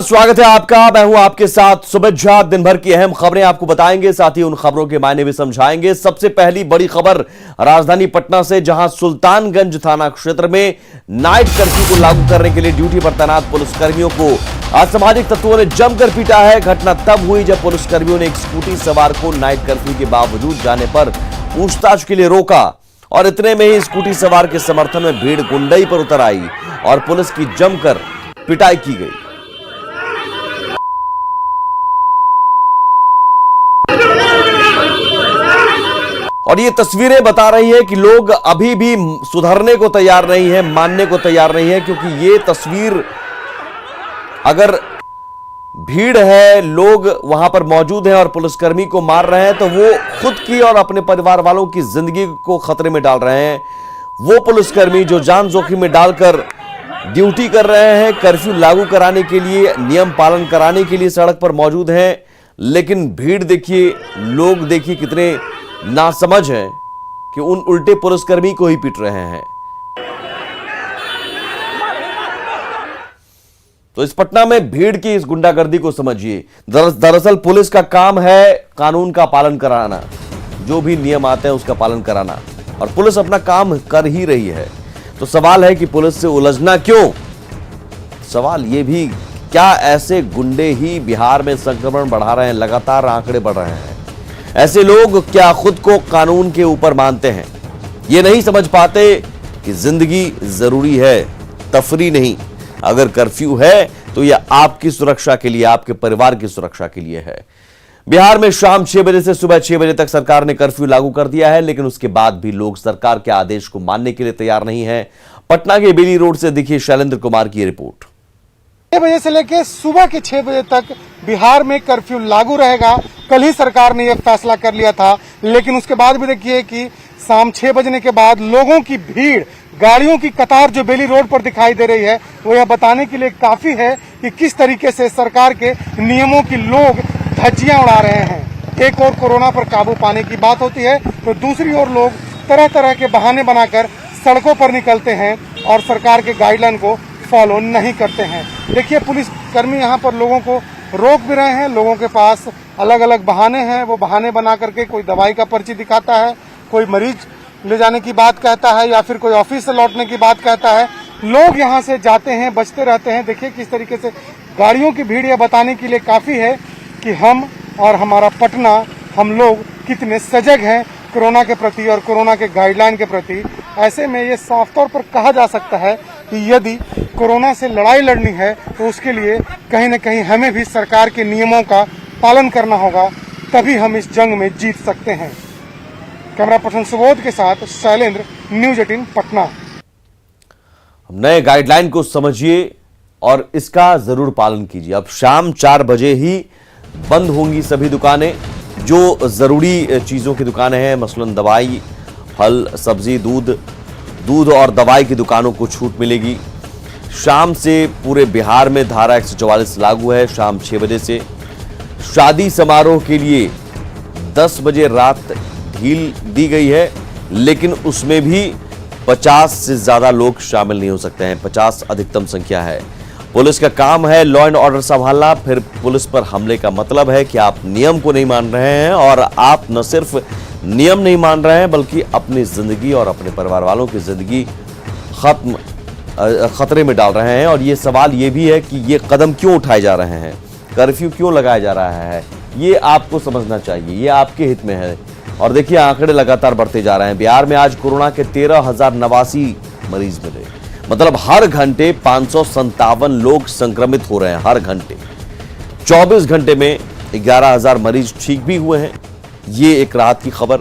स्वागत है आपका। मैं हूं आपके साथ सुमित झा। दिन भर की अहम खबरें आपको बताएंगे, साथ ही उन खबरों के मायने भी समझाएंगे। सबसे पहली बड़ी खबर राजधानी पटना से, जहां सुल्तानगंज थाना क्षेत्र में नाइट कर्फ्यू को लागू करने के लिए ड्यूटी पर तैनात पुलिसकर्मियों को असामाजिक तत्वों ने जमकर पीटा है। घटना तब हुई जब पुलिसकर्मियों ने एक स्कूटी सवार को नाइट कर्फ्यू के बावजूद जाने पर पूछताछ के लिए रोका और इतने में ही स्कूटी सवार के समर्थन में भीड़ गुंडई पर उतर आई और पुलिस की जमकर पिटाई की गई। और ये तस्वीरें बता रही है कि लोग अभी भी सुधरने को तैयार नहीं है, मानने को तैयार नहीं है, क्योंकि ये तस्वीर, अगर भीड़ है, लोग वहां पर मौजूद हैं और पुलिसकर्मी को मार रहे हैं, तो वो खुद की और अपने परिवार वालों की जिंदगी को खतरे में डाल रहे हैं। वो पुलिसकर्मी जो जान जोखिम में डालकर ड्यूटी कर रहे हैं, कर्फ्यू लागू कराने के लिए, नियम पालन कराने के लिए सड़क पर मौजूद हैं, लेकिन भीड़ देखिए, लोग देखिए कितने नासमझ हैं कि उन उल्टे पुलिसकर्मी को ही पीट रहे हैं। तो इस पटना में भीड़ की इस गुंडागर्दी को समझिए। दरअसल पुलिस का काम है कानून का पालन कराना, जो भी नियम आते हैं उसका पालन कराना, और पुलिस अपना काम कर ही रही है। तो सवाल है कि पुलिस से उलझना क्यों? सवाल यह भी, क्या ऐसे गुंडे ही बिहार में संक्रमण बढ़ा रहे हैं? लगातार आंकड़े बढ़ रहे हैं। ऐसे लोग क्या खुद को कानून के ऊपर मानते हैं? ये नहीं समझ पाते कि जिंदगी जरूरी है, तफरी नहीं। अगर कर्फ्यू है तो यह आपकी सुरक्षा के लिए, आपके परिवार की सुरक्षा के लिए है। बिहार में शाम 6 बजे से सुबह 6 बजे तक सरकार ने कर्फ्यू लागू कर दिया है, लेकिन उसके बाद भी लोग सरकार के आदेश को मानने के लिए तैयार नहीं है। पटना के बेली रोड से देखिए शैलेंद्र कुमार की रिपोर्ट। 6 बजे से लेकर सुबह के 6 बजे तक बिहार में कर्फ्यू लागू रहेगा। कल ही सरकार ने यह फैसला कर लिया था, लेकिन उसके बाद भी देखिए कि शाम 6 बजने के बाद लोगों की भीड़, गाड़ियों की कतार जो बेली रोड पर दिखाई दे रही है, वो यह बताने के लिए काफी है कि किस तरीके से सरकार के नियमों की लोग धज्जियां उड़ा रहे हैं। एक और कोरोना पर काबू पाने की बात होती है, तो दूसरी ओर लोग तरह तरह के बहाने बनाकर सड़कों पर निकलते हैं और सरकार के गाइडलाइन को फॉलो नहीं करते हैं। देखिए पुलिस कर्मी यहाँ पर लोगों को रोक भी रहे हैं। लोगों के पास अलग अलग बहाने हैं, वो बहाने बना करके कोई दवाई का पर्ची दिखाता है, कोई मरीज ले जाने की बात कहता है, या फिर कोई ऑफिस से लौटने की बात कहता है। लोग यहाँ से जाते हैं, बचते रहते हैं। देखिए किस तरीके से गाड़ियों की भीड़, यह बताने के लिए काफी है कि हम और हमारा पटना, हम लोग कितने सजग हैं कोरोना के प्रति और कोरोना के गाइडलाइन के प्रति। ऐसे में ये साफ तौर पर कहा जा सकता है कि यदि कोरोना से लड़ाई लड़नी है तो उसके लिए कहीं न कहीं हमें भी सरकार के नियमों का पालन करना होगा, तभी हम इस जंग में जीत सकते हैं। कैमरा पर्सन सुबोध के साथ शैलेंद्र, न्यूज़ 18 पटना। नए गाइडलाइन को समझिए और इसका जरूर पालन कीजिए। अब शाम 4 बजे ही बंद होंगी सभी दुकानें। जो जरूरी चीजों की दुकानें हैं, मसलन दवाई, फल, सब्जी, दूध और दवाई की दुकानों को छूट मिलेगी। शाम से पूरे बिहार में धारा 144 लागू है। शाम 6 बजे से शादी समारोह के लिए 10 बजे रात ढील दी गई है, लेकिन उसमें भी 50 से ज्यादा लोग शामिल नहीं हो सकते हैं। 50 अधिकतम संख्या है। पुलिस का काम है लॉ एंड ऑर्डर संभालना। फिर पुलिस पर हमले का मतलब है कि आप नियम को नहीं मान रहे हैं, और आप न सिर्फ नियम नहीं मान रहे हैं बल्कि अपनी जिंदगी और अपने परिवार वालों की जिंदगी खतरे में डाल रहे हैं। और ये सवाल ये भी है कि ये कदम क्यों उठाए जा रहे हैं, कर्फ्यू क्यों लगाया जा रहा है, ये आपको समझना चाहिए। ये आपके हित में है। और देखिए आंकड़े लगातार बढ़ते जा रहे हैं। बिहार में आज कोरोना के 13,089 मरीज मिले। मतलब हर घंटे 557 लोग संक्रमित हो रहे हैं। हर घंटे 24 घंटे में 11,000 मरीज ठीक भी हुए हैं। ये एक राहत की खबर।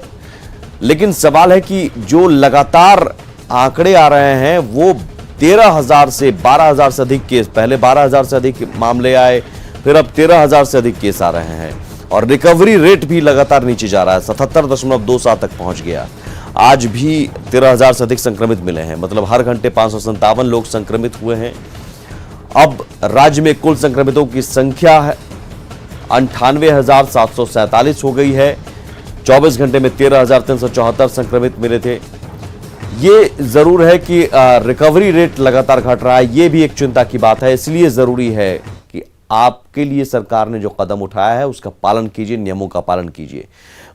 लेकिन सवाल है कि जो लगातार आंकड़े आ रहे हैं वो 13,000 से 12,000 से अधिक केस, पहले 12,000 से अधिक मामले आए, फिर अब 13,000 से अधिक केस आ रहे हैं। और रिकवरी रेट भी लगातार नीचे जा रहा है, 77.27 तक पहुंच गया। आज भी 13,000 से अधिक संक्रमित मिले हैं। मतलब हर घंटे 557 लोग संक्रमित हुए हैं। अब राज्य में कुल संक्रमितों की संख्या 98,747 हो गई है। 24 घंटे में 13,374 संक्रमित मिले थे। ये जरूर है कि रिकवरी रेट लगातार घट रहा है, ये भी एक चिंता की बात है। इसलिए जरूरी है कि आपके लिए सरकार ने जो कदम उठाया है उसका पालन कीजिए, नियमों का पालन कीजिए।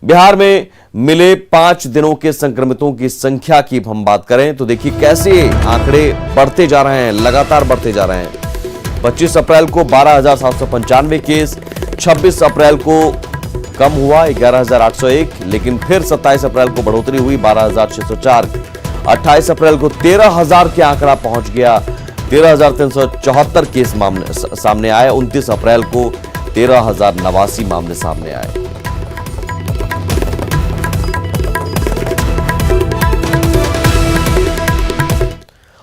बिहार में मिले 5 दिनों के संक्रमितों की संख्या की हम बात करें तो देखिए कैसे आंकड़े बढ़ते जा रहे हैं, लगातार बढ़ते जा रहे हैं। 25 अप्रैल को 12,795 केस, 26 अप्रैल को कम हुआ 11,801, लेकिन फिर 27 अप्रैल को बढ़ोतरी हुई 12,604, 28 अप्रैल को 13,000 के आंकड़ा पहुंच गया, 13,374 केस मामले सामने आए। 29 अप्रैल को 13,089 मामले सामने आए।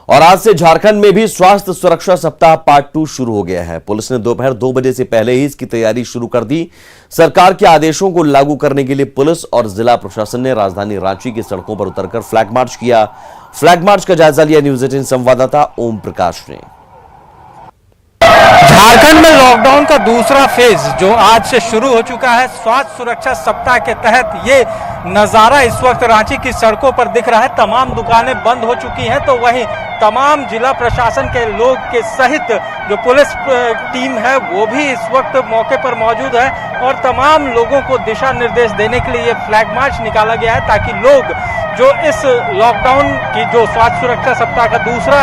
और आज से झारखंड में भी स्वास्थ्य सुरक्षा सप्ताह पार्ट 2 शुरू हो गया है। पुलिस ने दोपहर 2 बजे से पहले ही इसकी तैयारी शुरू कर दी। सरकार के आदेशों को लागू करने के लिए पुलिस और जिला प्रशासन ने राजधानी रांची की सड़कों पर उतरकर फ्लैग मार्च किया। फ्लैग मार्च का जायजा लिया न्यूज 18 संवाददाता ओम प्रकाश ने। झारखंड में लॉकडाउन का दूसरा फेज जो आज से शुरू हो चुका है, स्वास्थ्य सुरक्षा सप्ताह के तहत ये नजारा इस वक्त रांची की सड़कों पर दिख रहा है। तमाम दुकानें बंद हो चुकी हैं, तो वहीं तमाम जिला प्रशासन के लोग के सहित जो पुलिस टीम है वो भी इस वक्त मौके पर मौजूद है और तमाम लोगों को दिशा निर्देश देने के लिए ये फ्लैग मार्च निकाला गया है ताकि लोग जो इस लॉकडाउन की जो स्वास्थ्य सुरक्षा सप्ताह का दूसरा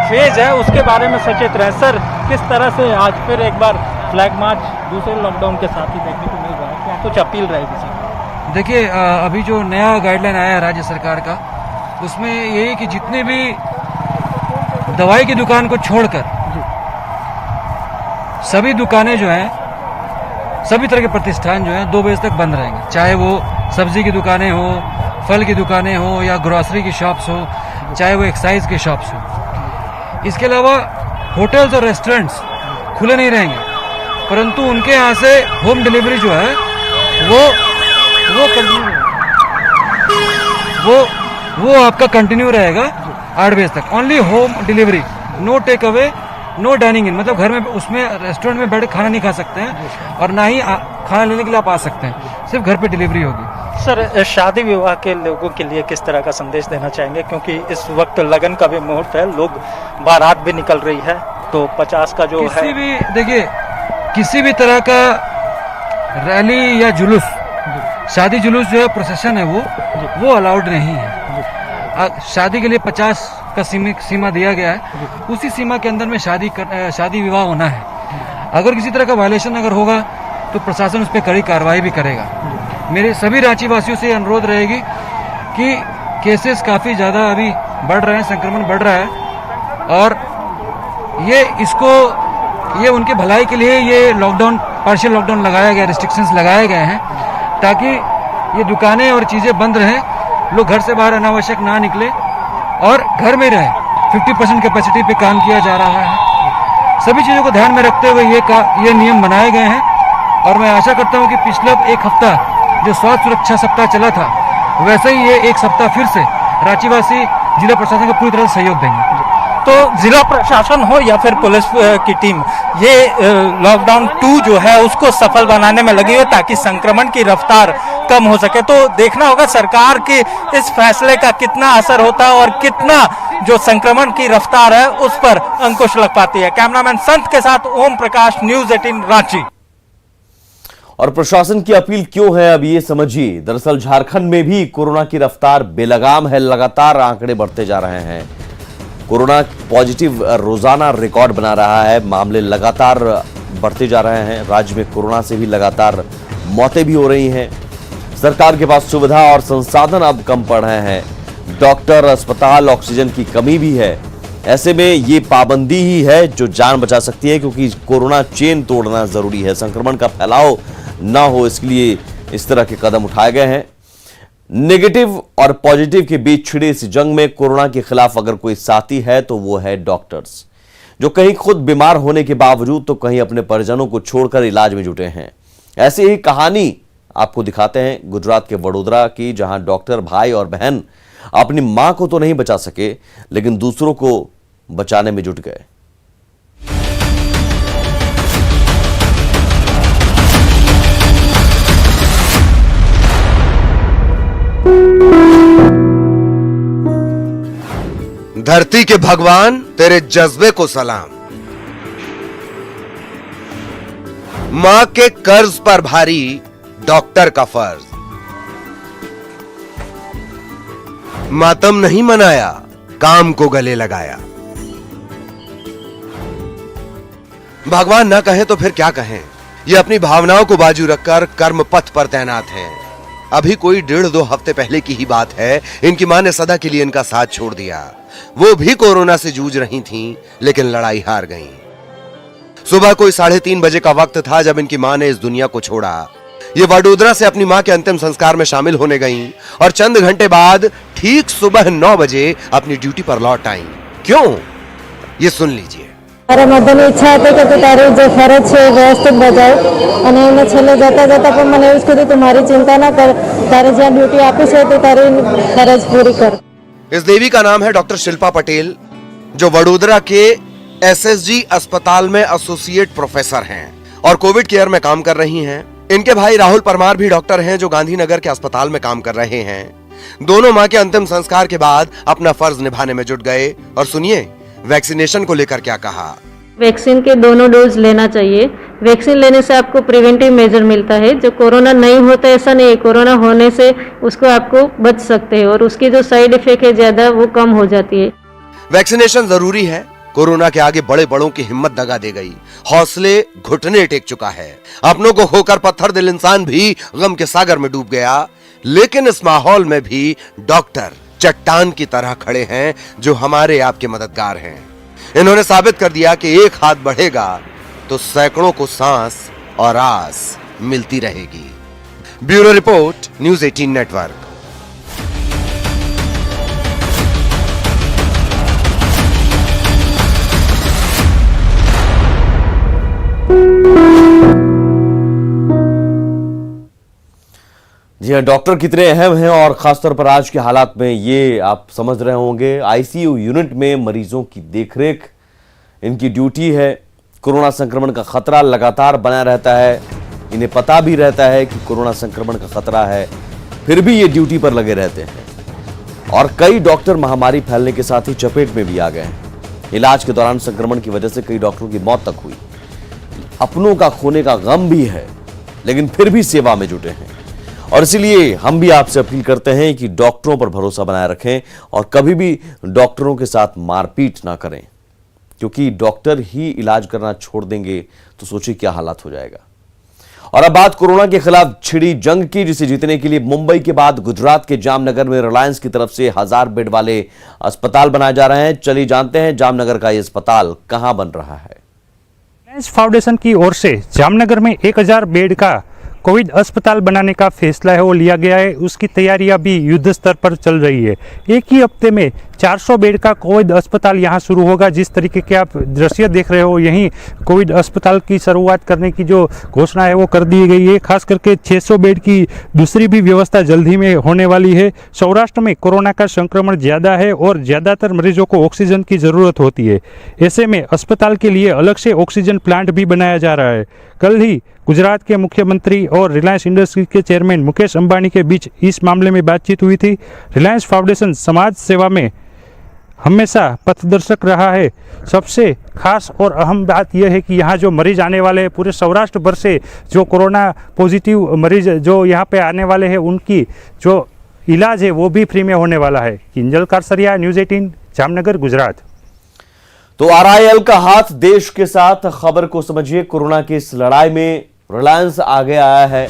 फेज है उसके बारे में सचेत रहे। सर, किस तरह से आज फिर एक बार फ्लैग मार्च दूसरे लॉकडाउन के साथ ही देखने को मिल रहा है, क्या कुछ अपील रहेगी सर? देखिए, अभी जो नया गाइडलाइन आया है राज्य सरकार का, उसमें यही कि जितने भी दवाई की दुकान को छोड़कर सभी दुकानें जो हैं, सभी तरह के प्रतिष्ठान जो हैं 2 बजे तक बंद रहेंगे, चाहे वो सब्जी की दुकानें हो, फल की दुकानें हो या ग्रोसरी की शॉप्स हो, चाहे वो एक्साइज के शॉप्स हो। इसके अलावा होटल्स और रेस्टोरेंट्स खुले नहीं रहेंगे, परंतु उनके यहाँ से होम डिलीवरी जो है वो आपका कंटिन्यू रहेगा 8 बजे तक। Only home delivery, no take away, no dining in, मतलब घर में उसमें रेस्टोरेंट में बैठ के खाना नहीं खा सकते हैं और ना ही खाना लेने के लिए आप आ सकते हैं, सिर्फ घर पे डिलीवरी होगी। सर, शादी विवाह के लोगों के लिए किस तरह का संदेश देना चाहेंगे, क्योंकि इस वक्त लगन का भी मुहूर्त है, लोग बारात भी निकल रही है, तो 50 का जो है भी देखिए, किसी भी तरह का रैली या जुलूस, शादी जुलूस जो है, प्रोसेशन है, वो अलाउड नहीं है। शादी के लिए 50 का सीमा दिया गया है, उसी सीमा के अंदर में शादी विवाह होना है। अगर किसी तरह का वायलेशन अगर होगा तो प्रशासन उस पर कड़ी कार्रवाई भी करेगा। मेरे सभी रांची वासियों से अनुरोध रहेगी कि केसेस काफी ज्यादा अभी बढ़ रहे हैं, संक्रमण बढ़ रहा है और ये उनके भलाई के लिए ये लॉकडाउन, पार्शियल लॉकडाउन लगाया गया, रिस्ट्रिक्शंस लगाए गए हैं ताकि ये दुकानें और चीजें बंद रहें, लोग घर से बाहर अनावश्यक ना निकले और घर में रहें। 50% कैपेसिटी पे काम किया जा रहा है। सभी चीजों को ध्यान में रखते हुए ये नियम बनाए गए हैं और मैं आशा करता हूं कि पिछला एक हफ्ता जो स्वास्थ्य सुरक्षा सप्ताह चला था, वैसे ही ये एक सप्ताह फिर से रांचीवासी जिला प्रशासन को पूरी तरह से सहयोग देंगे। तो जिला प्रशासन हो या फिर पुलिस की टीम, ये लॉकडाउन 2 जो है उसको सफल बनाने में लगी हो ताकि संक्रमण की रफ्तार कम हो सके। तो देखना होगा सरकार के इस फैसले का कितना असर होता है और कितना जो संक्रमण की रफ्तार है उस पर अंकुश लग पाती है। कैमरामैन संत के साथ ओम प्रकाश, न्यूज 18 रांची। और प्रशासन की अपील क्यों है, अब ये समझिए। दरअसल झारखंड में भी कोरोना की रफ्तार बेलगाम है, लगातार आंकड़े बढ़ते जा रहे हैं। कोरोना पॉजिटिव रोजाना रिकॉर्ड बना रहा है, मामले लगातार बढ़ते जा रहे हैं। राज्य में कोरोना से भी लगातार मौतें भी हो रही हैं। सरकार के पास सुविधा और संसाधन अब कम पड़ रहे हैं, डॉक्टर, अस्पताल, ऑक्सीजन की कमी भी है। ऐसे में ये पाबंदी ही है जो जान बचा सकती है, क्योंकि कोरोना चेन तोड़ना जरूरी है, संक्रमण का फैलाव ना हो, इसलिए इस तरह के कदम उठाए गए हैं। नेगेटिव और पॉजिटिव के बीच छिड़ी इस जंग में कोरोना के खिलाफ अगर कोई साथी है तो वो है डॉक्टर्स, जो कहीं खुद बीमार होने के बावजूद तो कहीं अपने परिजनों को छोड़कर इलाज में जुटे हैं। ऐसी ही कहानी आपको दिखाते हैं गुजरात के वडोदरा की, जहां डॉक्टर भाई और बहन अपनी मां को तो नहीं बचा सके, लेकिन दूसरों को बचाने में जुट गए। धरती के भगवान तेरे जज्बे को सलाम। मां के कर्ज पर भारी डॉक्टर का फर्ज। मातम नहीं मनाया, काम को गले लगाया। भगवान ना कहे तो फिर क्या कहें, ये अपनी भावनाओं को बाजू रखकर कर्म पथ पर तैनात हैं। अभी कोई 1.5-2 हफ्ते पहले की ही बात है, इनकी मां ने सदा के लिए इनका साथ छोड़ दिया। वो भी कोरोना से जूझ रही थीं, लेकिन लड़ाई हार गईं। सुबह कोई 3:30 बजे का वक्त था जब इनकी मां ने इस दुनिया को छोड़ा। ये वडोदरा से अपनी मां के अंतिम संस्कार में शामिल होने गईं और चंद घंटे बाद ठीक सुबह 9 बजे अपनी ड्यूटी पर लौट आईं। क्यों, ये सुन लीजिए। મારા મધરની ઈચ્છા હતી કે તું તારી જે ફરજ છે વ્યવસ્થિત બજાવ અને એમને છેલ્લે જતા જતા પણ મને એવું જ કીધું તું મારી ચિંતા ના કર, તારે જ્યાં ડ્યુટી આપી છે તું તારી ફરજ પૂરી કર। इस देवी का नाम है डॉक्टर शिल्पा पटेल, जो वडोदरा के एसएसजी अस्पताल में एसोसिएट प्रोफेसर हैं और कोविड केयर में काम कर रही हैं। इनके भाई राहुल परमार भी डॉक्टर हैं, जो गांधीनगर के अस्पताल में काम कर रहे हैं। दोनों मां के अंतिम संस्कार के बाद अपना फर्ज निभाने में जुट गए। और सुनिए वैक्सीनेशन को लेकर क्या कहा। वैक्सीन के दोनों डोज लेना चाहिए। वैक्सीन लेने से आपको प्रिवेंटिव मेजर मिलता है। जो कोरोना नहीं होता ऐसा नहीं है, कोरोना होने से उसको आपको बच सकते हैं और उसकी जो साइड इफेक्ट है ज्यादा वो कम हो जाती है। वैक्सीनेशन जरूरी है। कोरोना के आगे बड़े बड़ों की हिम्मत दगा दे गई, हौसले घुटने टेक चुका है। अपनों को खोकर पत्थर दिल इंसान भी गम के सागर में डूब गया। लेकिन इस माहौल में भी डॉक्टर चट्टान की तरह खड़े हैं, जो हमारे आपके मददगार हैं। इन्होंने साबित कर दिया कि एक हाथ बढ़ेगा तो सैकड़ों को सांस और आस मिलती रहेगी। Bureau report, news 18 network. जी हाँ, डॉक्टर कितने अहम हैं और खासतौर पर आज के हालात में ये आप समझ रहे होंगे। आईसीयू यूनिट में मरीजों की देखरेख इनकी ड्यूटी है। कोरोना संक्रमण का खतरा लगातार बना रहता है, इन्हें पता भी रहता है कि कोरोना संक्रमण का खतरा है, फिर भी ये ड्यूटी पर लगे रहते हैं। और कई डॉक्टर महामारी फैलने के साथ ही चपेट में भी आ गए हैं। इलाज के दौरान संक्रमण की वजह से कई डॉक्टरों की मौत तक हुई। अपनों का खोने का गम भी है, लेकिन फिर भी सेवा में जुटे हैं। और इसीलिए हम भी आपसे अपील करते हैं कि डॉक्टरों पर भरोसा बनाए रखें और कभी भी डॉक्टरों के साथ मारपीट ना करें, क्योंकि डॉक्टर ही इलाज करना छोड़ देंगे तो सोचिए क्या हालात हो जाएगा। और अब बात कोरोना के खिलाफ छिड़ी जंग की, जिसे जीतने के लिए मुंबई के बाद गुजरात के जामनगर में रिलायंस की तरफ से 1000 बेड वाले अस्पताल बनाए जा रहे हैं। चलिए जानते हैं जामनगर का ये अस्पताल कहां बन रहा है। रिलायंस फाउंडेशन की ओर से जामनगर में 1000 बेड का कोविड अस्पताल बनाने का फैसला है वो लिया गया है। उसकी तैयारियां भी युद्ध स्तर पर चल रही है। एक ही हफ्ते में 400 बेड का कोविड अस्पताल यहां शुरू होगा। जिस तरीके के आप दृश्य देख रहे हो, यहीं कोविड अस्पताल की शुरुआत करने की जो घोषणा है वो कर दी गई है। खास करके 600 बेड की दूसरी भी व्यवस्था जल्द ही में होने वाली है। सौराष्ट्र में कोरोना का संक्रमण ज़्यादा है और ज़्यादातर मरीजों को ऑक्सीजन की ज़रूरत होती है। ऐसे में अस्पताल के लिए अलग से ऑक्सीजन प्लांट भी बनाया जा रहा है। कल ही गुजरात के मुख्यमंत्री और रिलायंस इंडस्ट्रीज के चेयरमैन मुकेश अंबानी के बीच इस मामले में बातचीत हुई थी। रिलायंस फाउंडेशन समाज सेवा में हमेशा पथदर्शक रहा है। सबसे खास और अहम बात यह है कि यहाँ जो मरीज आने वाले हैं, पूरे सौराष्ट्र भर से जो कोरोना पॉजिटिव मरीज जो यहाँ पे आने वाले हैं, उनकी जो इलाज है वो भी फ्री में होने वाला है। किंजल कारसरिया, न्यूज़ 18, जामनगर, गुजरात। तो आरआईएल का हाथ देश के साथ, खबर को समझिए। कोरोना की इस लड़ाई में रिलायंस आगे आया है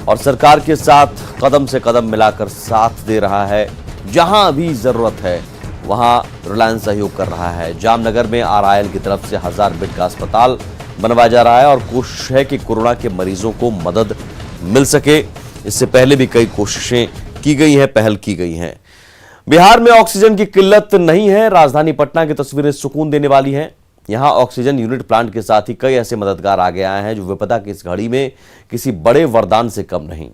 और सरकार के साथ कदम से कदम मिलाकर साथ दे रहा है। जहां भी जरूरत है वहां रिलायंस सहयोग कर रहा है। जामनगर में आरआईएल की तरफ से 1000 बेड का अस्पताल बनवाया जा रहा है और कोशिश है कि कोरोना के मरीजों को मदद मिल सके। इससे पहले भी कई कोशिशें की गई हैं, पहल की गई हैं। बिहार में ऑक्सीजन की किल्लत नहीं है। राजधानी पटना की तस्वीरें सुकून देने वाली हैं। यहां ऑक्सीजन यूनिट प्लांट के साथ ही कई ऐसे मददगार आगे आए हैं जो विपदा की इस घड़ी में किसी बड़े वरदान से कम नहीं।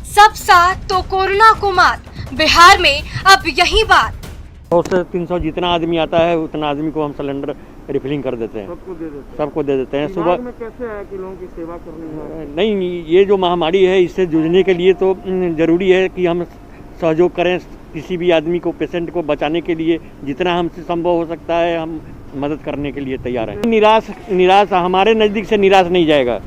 सब साथ तो कोरोना को मात, बिहार में अब यही बात। 100 से 300 जितना आदमी आता है उतना आदमी को हम सिलेंडर रिफिलिंग कर देते हैं। सबको दे देते हैं। सुबह में कैसे है कि लोगों की सेवा करनी है? नहीं, ये जो महामारी है इससे जूझने के लिए तो जरूरी है कि हम सहयोग करें। किसी भी आदमी को, पेशेंट को बचाने के लिए जितना हमसे संभव हो सकता है हम मदद करने के लिए तैयार हैं। निराश हमारे नज़दीक से निराश नहीं जाएगा।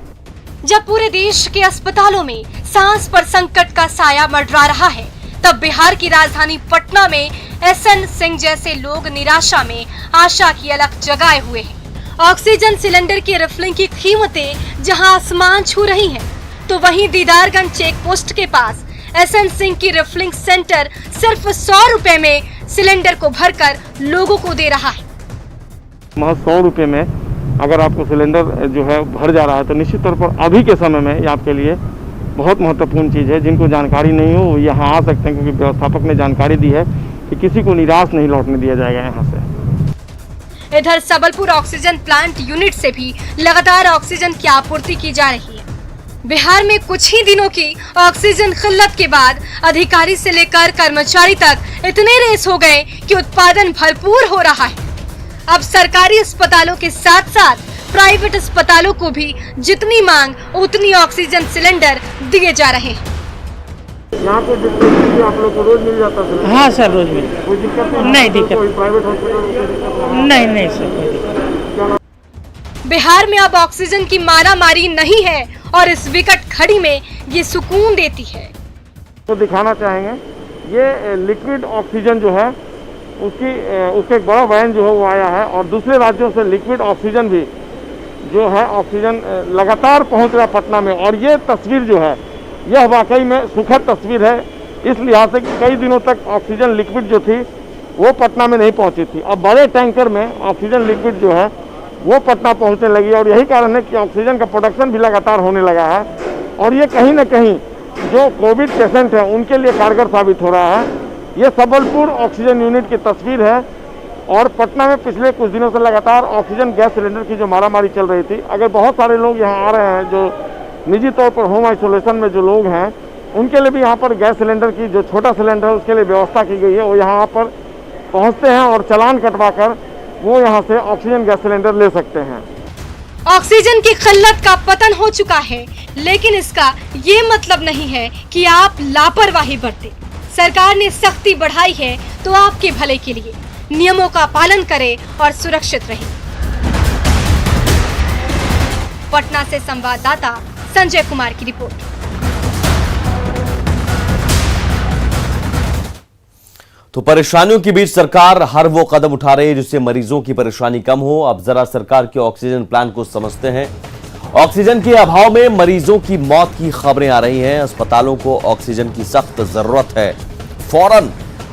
जब पूरे देश के अस्पतालों में सांस पर संकट का साया मंडरा रहा है, तब बिहार की राजधानी पटना में SN सिंह जैसे लोग निराशा में आशा की अलख जगाए हुए हैं। ऑक्सीजन सिलेंडर की रिफिलिंग की कीमतें जहां आसमान छू रही हैं, तो वहीं दीदारगंज चेक पोस्ट के पास SN सिंह की रिफिलिंग सेंटर सिर्फ 100 रुपए में सिलेंडर को भरकर लोगों को दे रहा है। महज 100 रुपये में अगर आपको सिलेंडर जो है भर जा रहा है, तो निश्चित तौर पर अभी के समय में ये आपके लिए बहुत महत्वपूर्ण चीज़ है। जिनको जानकारी नहीं हो वो यहाँ आ सकते हैं, क्योंकि व्यवस्थापक ने जानकारी दी है कि किसी को निराश नहीं लौटने दिया जाएगा यहाँ से। इधर सबलपुर ऑक्सीजन प्लांट यूनिट से भी लगातार ऑक्सीजन की आपूर्ति की जा रही है। बिहार में कुछ ही दिनों की ऑक्सीजन किल्लत के बाद अधिकारी से लेकर कर्मचारी तक इतने रेस हो गए कि उत्पादन भरपूर हो रहा है। अब सरकारी अस्पतालों के साथ साथ प्राइवेट अस्पतालों को भी जितनी मांग उतनी ऑक्सीजन सिलेंडर दिए जा रहे हैं। यहाँ पे डिस्पेंसरी आप लोग को रोज मिल जाता है? हाँ सर, रोज मिल। कोई दिक्कत नहीं? दिक्कत प्राइवेट हॉस्पिटल नहीं सर, कोई दिक्कत। बिहार में अब ऑक्सीजन की मारामारी नहीं है और इस विकट घड़ी में ये सुकून देती है। तो दिखाना चाहेंगे ये लिक्विड ऑक्सीजन जो है उसका एक बड़ा वैन जो है वो आया है, और दूसरे राज्यों से लिक्विड ऑक्सीजन भी जो है ऑक्सीजन लगातार पहुंच रहा है पटना में। और ये तस्वीर जो है यह वाकई में सुखद तस्वीर है, इस लिहाज से कि कई दिनों तक ऑक्सीजन लिक्विड जो थी वो पटना में नहीं पहुंची थी। अब बड़े टैंकर में ऑक्सीजन लिक्विड जो है वो पटना पहुंचने लगी है, और यही कारण है कि ऑक्सीजन का प्रोडक्शन भी लगातार होने लगा है। और ये कहीं ना कहीं जो कोविड पेशेंट हैं उनके लिए कारगर साबित हो रहा है। ये सबलपुर ऑक्सीजन यूनिट की तस्वीर है, और पटना में पिछले कुछ दिनों से लगातार ऑक्सीजन गैस सिलेंडर की जो मारामारी चल रही थी, अगर बहुत सारे लोग यहाँ आ रहे हैं जो निजी तौर पर होम आइसोलेशन में जो लोग हैं, उनके लिए भी यहाँ पर गैस सिलेंडर की जो छोटा सिलेंडर है उसके लिए व्यवस्था की गई है। वो यहाँ पर पहुँचते हैं और चालान कटवा कर वो यहाँ से ऑक्सीजन गैस सिलेंडर ले सकते हैं। ऑक्सीजन की किल्लत का पतन हो चुका है, लेकिन इसका ये मतलब नहीं है कि आप लापरवाही बरतें। सरकार ने सख्ती बढ़ाई है तो आपके भले के लिए। नियमों का पालन करें और सुरक्षित रहें। पटना से संवाददाता संजय कुमार की रिपोर्ट। तो परेशानियों के बीच सरकार हर वो कदम उठा रही है जिससे मरीजों की परेशानी कम हो। अब जरा सरकार के ऑक्सीजन प्लान को समझते हैं। ऑक्सीजन के अभाव में मरीजों की मौत की खबरें आ रही हैं। अस्पतालों को ऑक्सीजन की सख्त जरूरत है। फौरन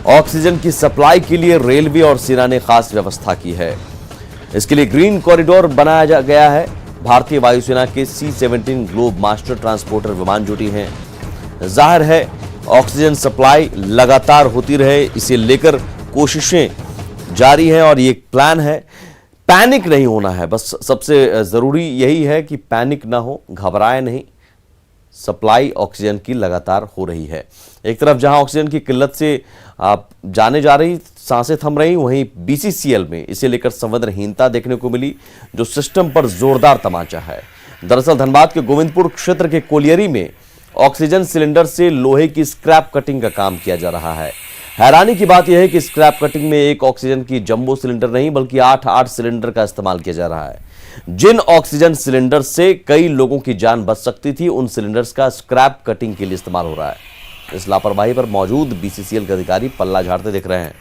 ऑक्सीजन की सप्लाई के लिए रेलवे और सेना ने खास व्यवस्था की है। इसके लिए ग्रीन कॉरिडोर बनाया गया है। भारतीय वायुसेना के C-17 ग्लोब मास्टर ट्रांसपोर्टर विमान जुटी हैं। जाहिर है ऑक्सीजन सप्लाई लगातार होती रहे, इसे लेकर कोशिशें जारी हैं और ये एक प्लान है। पैनिक नहीं होना है, बस सबसे जरूरी यही है कि पैनिक ना हो, घबराए नहीं। सप्लाई ऑक्सीजन की लगातार हो रही है। एक तरफ जहां ऑक्सीजन की किल्लत से आप जाने जा रही, सांसें थम रही, वहीं BCCL में इसे लेकर संवेदनहीनता देखने को मिली, जो सिस्टम पर जोरदार तमाचा है। दरअसल धनबाद के गोविंदपुर क्षेत्र के कोलियरी में ऑक्सीजन सिलेंडर से लोहे की स्क्रैप कटिंग का काम किया जा रहा है। हैरानी की बात यह है कि स्क्रैप कटिंग में एक ऑक्सीजन की जंबो सिलेंडर नहीं बल्कि 8 सिलेंडर का इस्तेमाल किया जा रहा है। जिन ऑक्सीजन सिलेंडर से कई लोगों की जान बच सकती थी, उन सिलेंडर्स का स्क्रैप कटिंग के लिए इस्तेमाल हो रहा है। इस लापरवाही पर मौजूद BCCL के अधिकारी पल्ला झाड़ते दिख रहे हैं।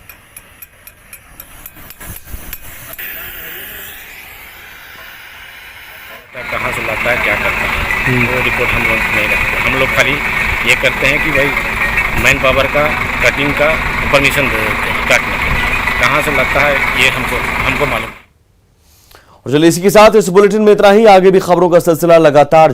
कहाँ से लाता है, क्या करता है, वो रिपोर्ट हम लोग नहीं रखते। हम लोग खाली ये करते हैं कि भाई मैन पावर का कटिंग का परमिशन दे देते हैं काटने के। कहाँ से लगता है ये हमको मालूम। और चलिए इसी के साथ इस बुलेटिन में इतना ही। आगे भी खबरों का सिलसिला लगातार